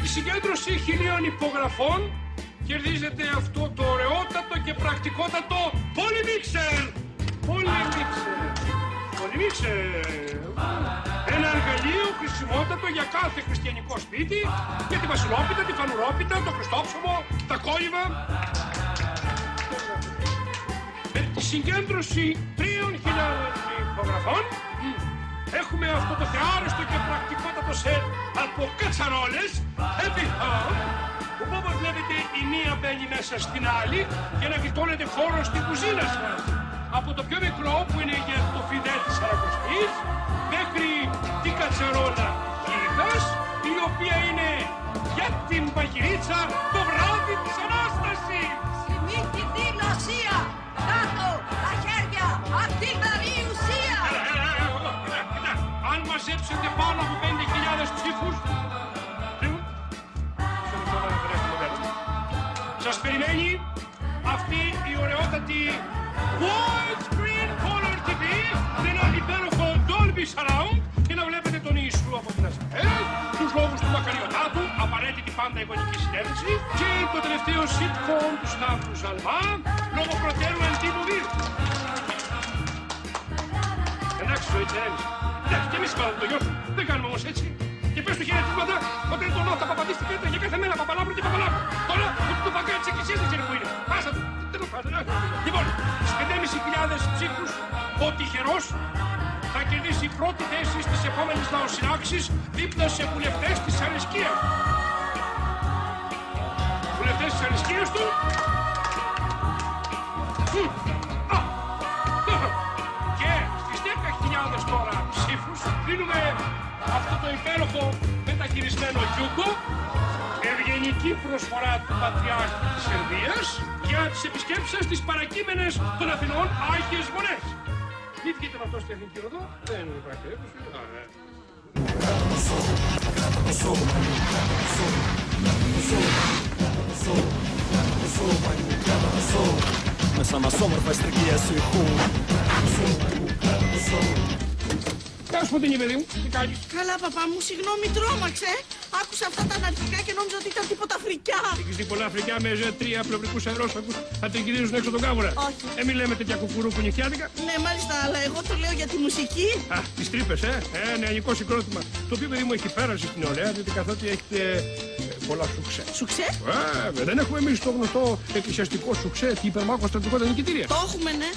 τη συγκέντρωση 1000 υπογραφών κερδίζετε αυτό το ωραιότατο και πρακτικότατο Πολυμίξερ. Ένα εργαλείο χρησιμότατο για κάθε χριστιανικό σπίτι, για τη βασιλόπιτα, τη φανουρόπιτα, το χριστόψωμο, τα κόλληβα. Με τη συγκέντρωση 3.000 υπογραφών έχουμε αυτό το θεάριστο και πρακτικότατο σετ από κατσαρόλες Happy-Home, που όπως βλέπετε η μία μπαίνει μέσα στην άλλη για να γλιτώνετε χώρο στην κουζίνα σας. Από το πιο μικρό που είναι για το φιδέ της Σαρακοστής μέχρι την κατσαρόλα Κίδας, η οποία είναι για την παγυρίτσα το βράδυ της Ανάστασης. Συνήθι δηλωσία, κάτω τα χέρια απ' την περιουσία. Κοίτα, αν μαζέψετε πάνω από 5.000 ψήφους, σας περιμένει αυτή η ωραιότατη widescreen color TV με ένα υπέροχο Dolby Surround και να βλέπετε τον Ιησού από την Αζαρέ, τους λόγους του Μακαριωτάτου, απαραίτητη πάντα εικονική συνέντευξη και το τελευταίο sitcom του Σταύρου Ζαλμά, λόγω προτέρου εν τύπου 2. Εντάξει, ζωή τσερέλης. Εντάξει, και εμείς είπαμε το γιο σου. Δεν κάνουμε όμως έτσι. Και πες του χαιρετίσματα όταν τον Νότα Παπαντήστη πήρε για κάθε μέρα Παπαλάβρου και Παπαλάβρου. Τώρα το παγκάτι της εκκλησίας δεν ξέρει που είναι. Πάσα του. Τέλος πάντων. Λοιπόν, στις 5.500 ψήφους ο τυχερός θα κερδίσει πρώτη θέση στις επόμενες λαοσυνάξεις δίπλα σε βουλευτές της αρισκίας. Βουλευτές της αρισκίας του. Και στις 10.000 τώρα ψήφους δίνουμε αυτό το υπέροχο μεταχειρισμένο γιούγκο, ευγενική προσφορά του Πατριάρχη της Σερβίας για τις επισκέψεις σας στις παρακείμενες των Αθηνών Άγιες Μονές. Μην βγείτε με αυτό στη Εθνική Οδό, δεν υπάρχει περίπτωση. Μέσα μας όμορφα στριγγεία σου ηχούν. Γεια σου, Φωτεινή, παιδί μου, τι κάνεις? Καλά, παπά μου, συγγνώμη, τρόμαξε. Άκουσα αυτά τα αναρχικά και νόμιζα ότι ήταν τίποτα φρικιά. Έχεις δει πολλά φρικιά με τρία πλευρικούς αερόσακους θα την κυρίζουν έξω τον κάμουρα? Όχι. Μην λέμε τέτοια κουκουρούκου νυχιάτικα. Ναι, μάλιστα, αλλά εγώ το λέω για τη μουσική. Α, τις τρύπες, νεανικό συγκρότημα. Το οποίο, παιδί μου, έχει πέρασει στην νεολαία, διότι καθότι έχετε πολλά σουξέ. Σουξέ? Δεν έχουμε εμείς το γνωστό εκκλησιαστικό σουξέ, την υπερμάχο στρατηγό τα νικητήρια. Το έχουμε, ναι.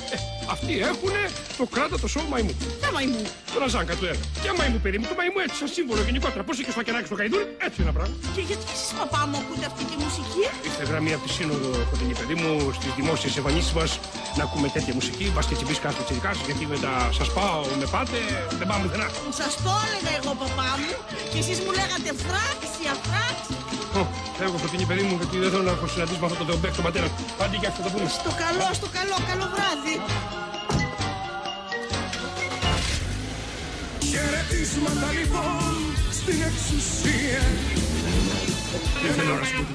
Αυτοί έχουνε το κράτατο σοου μαϊμού. Τα μαϊμού. Το Ναζάνκα του έργα. Και μαϊμού, παιδί μου, το μαϊμού έτσι, σαν σύμβολο γενικότερα. Πώς είχε στο ακεράκι στο καϊδούρι, έτσι είναι ένα πράγμα. Και γιατί εσείς, παπά μου, ακούτε αυτή τη μουσική? Ήρθε γραμμή από τη Σύνοδο, Φωτεινή, παιδί μου, στις δημόσιες εμφανίσεις μας να ακούμε τέτοια μουσική. Μπας και τσιμπείς κάτι τσιρικάς, γιατί με τα σας πάω, με πάτε, δεν πάμε πουθενά. Σας το έλεγα εγώ, παπά μου, και εσείς μου λέγατε φράξη, αφράξη. Έχω, Φωτεινή, παιδί μου, γιατί δεν θέλω να έχω συναντήσει με αυτό το δεομπέκ τον πατέρα. Άντε και αυτό το πούμε. Στο καλό, καλό βράδυ. Χαιρετίσματα λοιπόν στην εξουσία. Δεν θέλω να σου πω.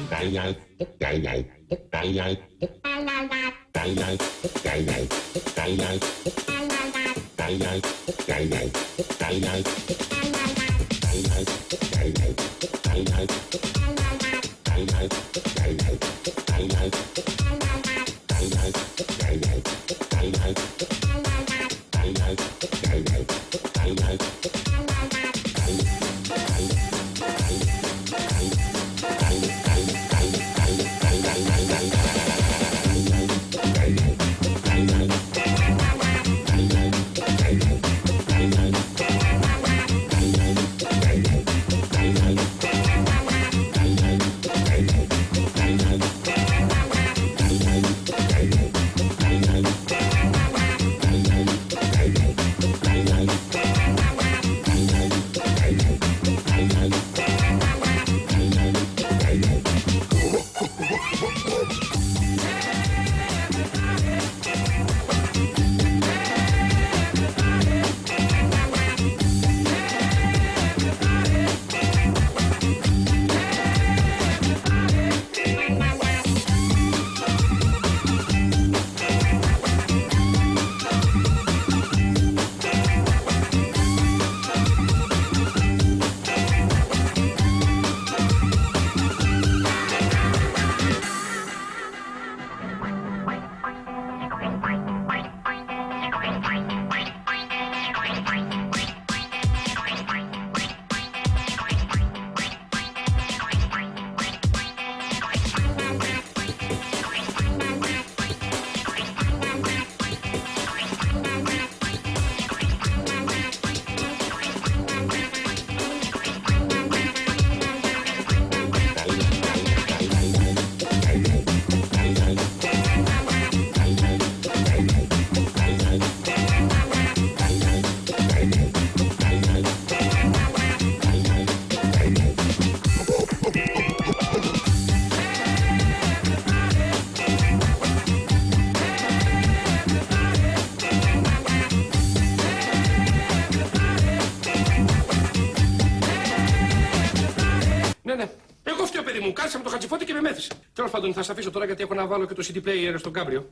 Ναι. Εγώ φταίω, παιδί μου. Κάθισα με το χατσιφώτη και με μέθησε. Τέλος πάντων, θα σα αφήσω τώρα γιατί έχω να βάλω και το CD player στον κάμπριο.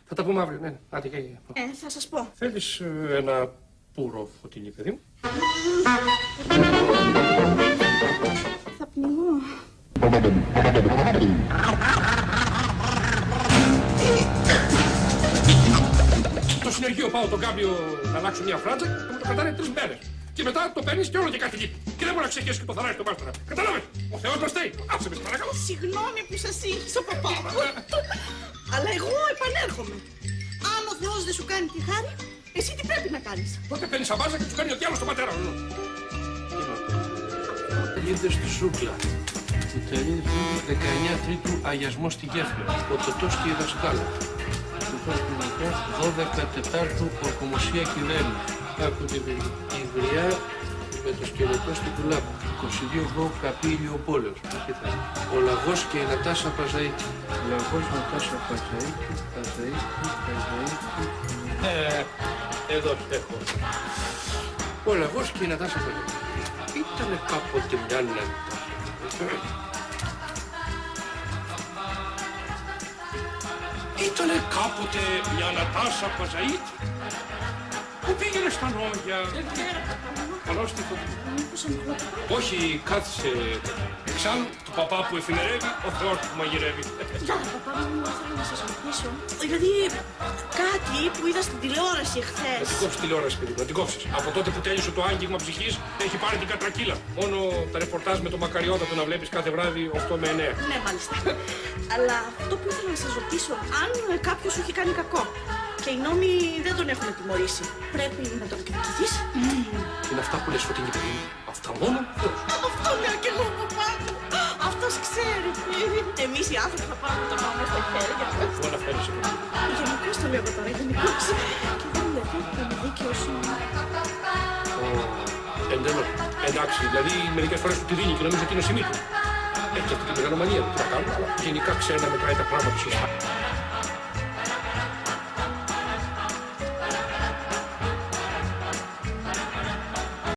Θα τα πούμε αύριο, ναι. Άντε και. Θα σας πω. Θέλεις ένα πουρο φωτεινή, παιδί μου? Θα πνιγώ. Στο συνεργείο πάω το κάμπριο να αλλάξω μια φράτσα και μου το κρατάνε 3 μέρες. Και μετά το παίρνεις και όλο και κάτι λείπει. Και δεν μπορεί να ξεχέσει και το θαράκι το μάστορα. Κατάλαβες? Ο Θεός μας στέει. Άσε με, παρακαλώ. Συγγνώμη που σας σύγχυσα, παπά μου. Αλλά εγώ επανέρχομαι. Αν ο Θεός δεν σου κάνει τη χάρη, εσύ τι πρέπει να κάνεις? Τότε παίρνεις αμπάζα και τους κάνει ο διάλος στον πατέρα μου. Είδες στη σούκλα. Κουταλίδη 19 Τρίτου αγιασμό στη Γέφυρα. Ο Τωτός και η δασκάλα. 12 Τετάρτου ορκομοσία κυβέρνηση. Άκουνε με η γριά με το σκελετό στην κουλάπα. 22 Γο Καπήλιο Πόλεως. Ο Λαγός και η Νατάσα Παζαΐτη. Λαγός Νατάσα Παζαΐτη. Εδώ έχω. Ο Λαγός και η Νατάσα Παζαΐτη. Ήτανε κάποτε μια Νατάσα. Ήτανε κάποτε μια Νατάσα Παζαΐτη που πήγαινε στα νόγια. Καλώς τη φωτεινή. Όχι, κάθισε εξάλλου του παπά που εφημερεύει, ο Θεός που μαγειρεύει. Παπά μου, θέλω να σας ρωτήσω. Δηλαδή, κάτι που είδα στην τηλεόραση Να χθες. την κόψεις τηλεόραση, παιδί μου, να την κόψεις. Από τότε που τέλειωσε το άγγιγμα ψυχής, έχει πάρει την κατρακύλα. Μόνο τα ρεπορτάζ με το μακαριότατο να βλέπεις κάθε βράδυ 8 με 9. Ναι, μάλιστα. Αλλά αυτό που ήθελα να σας ρωτήσω, αν κάποιος σου έχει κάνει κακό και οι νόμοι δεν τον έχουν τιμωρήσει, πρέπει να τον εκδικηθείς? Είναι αυτά που λες, Φωτεινή, παιδί μου. Αυτά μόνο Θεός. Αυτό λέω κι εγώ, παπά μου. Αυτός ξέρει. Εμείς οι άνθρωποι θα πάρουμε τον νόμο στα χέρια. Εγώ να φέρεις εδώ. Γενικώς το λέω εγώ τώρα, γενικώς. Και δεν λέω ότι είναι δίκαιος. Εντελώς. Εντάξει, δηλαδή μερικές φορές του τη δίνει και νομίζω ότι είναι ο σημείο του. Έχει αυτή τη μεγαλομανία του. Τι να κάνουμε, αλλά γενικά ξέρει να μετράει τα πράγματα του σωστά.